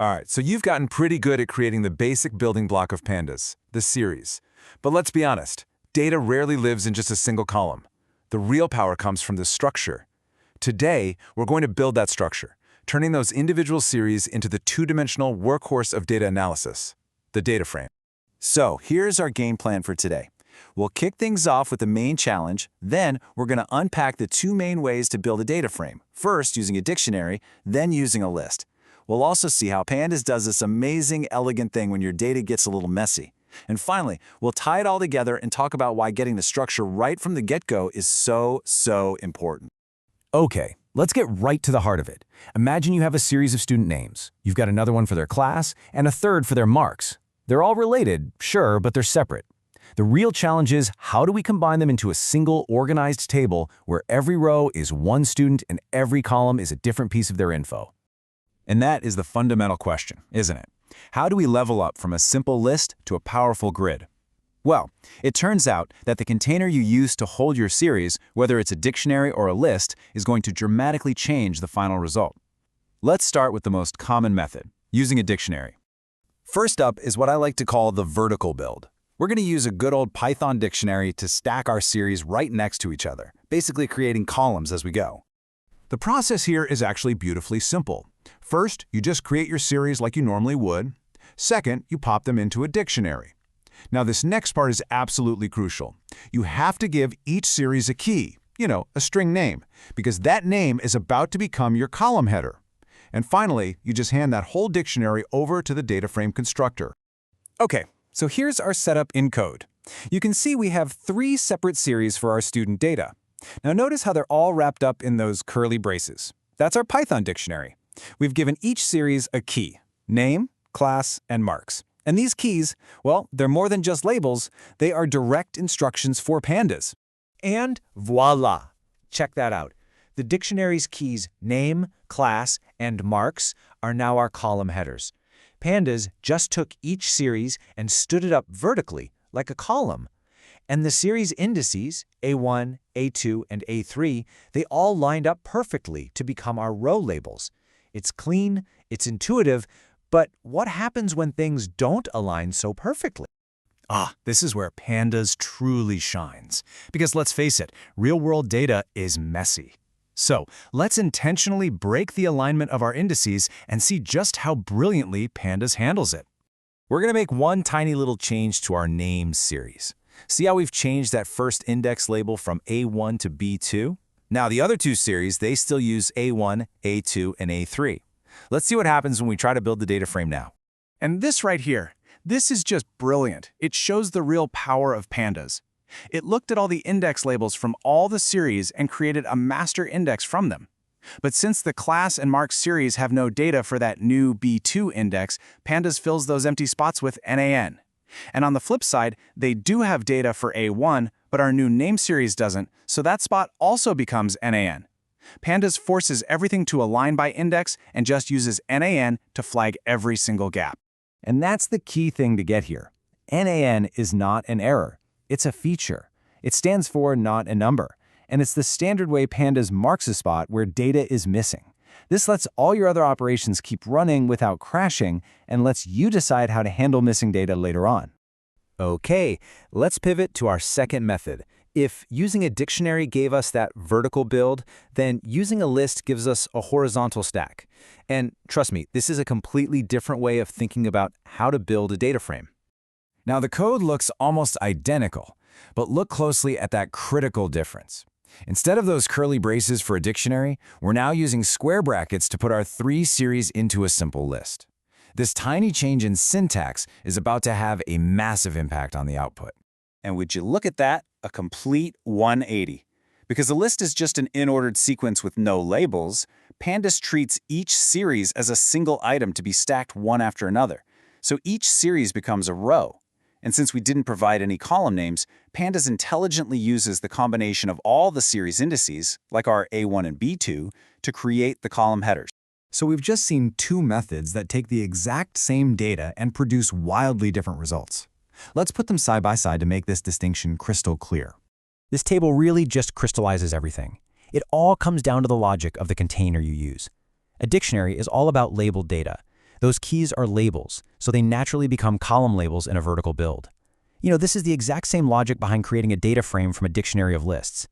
All right, so you've gotten pretty good at creating the basic building block of Pandas, the series. But let's be honest, data rarely lives in just a single column. The real power comes from the structure. Today, we're going to build that structure, turning those individual series into the two-dimensional workhorse of data analysis, the DataFrame. So here's our game plan for today. We'll kick things off with the main challenge, then we're going to unpack the two main ways to build a data frame, first using a dictionary, then using a list. We'll also see how Pandas does this amazing, elegant thing when your data gets a little messy. And finally, we'll tie it all together and talk about why getting the structure right from the get-go is so important. Okay, let's get right to the heart of it. Imagine you have a series of student names. You've got another one for their class and a third for their marks. They're all related, sure, but they're separate. The real challenge is, how do we combine them into a single organized table where every row is one student and every column is a different piece of their info? And that is the fundamental question, isn't it? How do we level up from a simple list to a powerful grid? Well, it turns out that the container you use to hold your series, whether it's a dictionary or a list, is going to dramatically change the final result. Let's start with the most common method, using a dictionary. First up is what I like to call the vertical build. We're going to use a good old Python dictionary to stack our series right next to each other, basically creating columns as we go. The process here is actually beautifully simple. First, you just create your series like you normally would. Second, you pop them into a dictionary. Now, this next part is absolutely crucial. You have to give each series a key, a string name, because that name is about to become your column header. And finally, you just hand that whole dictionary over to the DataFrame constructor. Okay, so here's our setup in code. You can see we have 3 separate series for our student data. Now notice how they're all wrapped up in those curly braces. That's our Python dictionary. We've given each series a key: name, class, and marks. And these keys, well, they're more than just labels. They are direct instructions for Pandas. And voila! Check that out. The dictionary's keys name, class, and marks are now our column headers. Pandas just took each series and stood it up vertically, like a column. And the series indices, A1, A2, and A3, they all lined up perfectly to become our row labels. It's clean, it's intuitive, but what happens when things don't align so perfectly? This is where Pandas truly shines. Because let's face it, real-world data is messy. So let's intentionally break the alignment of our indices and see just how brilliantly Pandas handles it. We're going to make one tiny little change to our name series. See how we've changed that first index label from A1 to B2? Now the other 2 series, they still use A1, A2, and A3. Let's see what happens when we try to build the data frame now. And this right here, this is just brilliant. It shows the real power of Pandas. It looked at all the index labels from all the series and created a master index from them. But since the class and marks series have no data for that new B2 index, Pandas fills those empty spots with NaN. And on the flip side, they do have data for A1, but our new name series doesn't, so that spot also becomes NaN. Pandas forces everything to align by index and just uses NaN to flag every single gap. And that's the key thing to get here. NaN is not an error. It's a feature. It stands for not a number. And it's the standard way Pandas marks a spot where data is missing. This lets all your other operations keep running without crashing and lets you decide how to handle missing data later on. Okay, let's pivot to our second method. If using a dictionary gave us that vertical build, then using a list gives us a horizontal stack. And trust me, this is a completely different way of thinking about how to build a data frame. Now the code looks almost identical, but look closely at that critical difference. Instead of those curly braces for a dictionary, we're now using square brackets to put our 3 series into a simple list. This tiny change in syntax is about to have a massive impact on the output. And would you look at that, a complete 180. Because a list is just an in-ordered sequence with no labels, Pandas treats each series as a single item to be stacked one after another. So each series becomes a row. And since we didn't provide any column names, Pandas intelligently uses the combination of all the series indices, like our A1 and B2, to create the column headers. So we've just seen 2 methods that take the exact same data and produce wildly different results. Let's put them side by side to make this distinction crystal clear. This table really just crystallizes everything. It all comes down to the logic of the container you use. A dictionary is all about labeled data. Those keys are labels, so they naturally become column labels in a vertical build. This is the exact same logic behind creating a data frame from a dictionary of lists.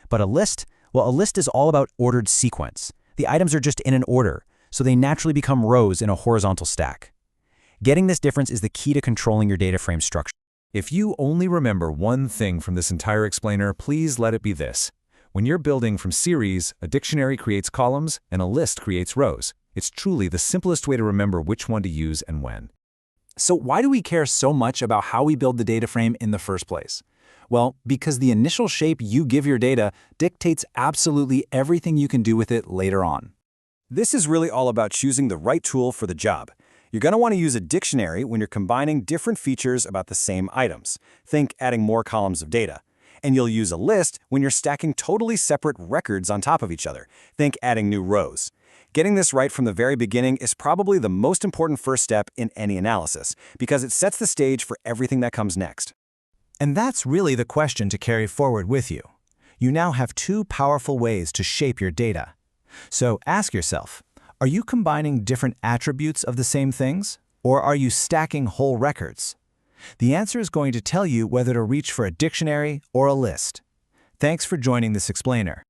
But a list? Well, a list is all about ordered sequence. The items are just in an order, so they naturally become rows in a horizontal stack. Getting this difference is the key to controlling your data frame structure. If you only remember one thing from this entire explainer, please let it be this. When you're building from series, a dictionary creates columns and a list creates rows. It's truly the simplest way to remember which one to use and when. So why do we care so much about how we build the data frame in the first place? Well, because the initial shape you give your data dictates absolutely everything you can do with it later on. This is really all about choosing the right tool for the job. You're going to want to use a dictionary when you're combining different features about the same items. Think adding more columns of data. And you'll use a list when you're stacking totally separate records on top of each other. Think adding new rows. Getting this right from the very beginning is probably the most important first step in any analysis, because it sets the stage for everything that comes next. And that's really the question to carry forward with you. You now have two powerful ways to shape your data. So ask yourself, are you combining different attributes of the same things, or are you stacking whole records? The answer is going to tell you whether to reach for a dictionary or a list. Thanks for joining this explainer.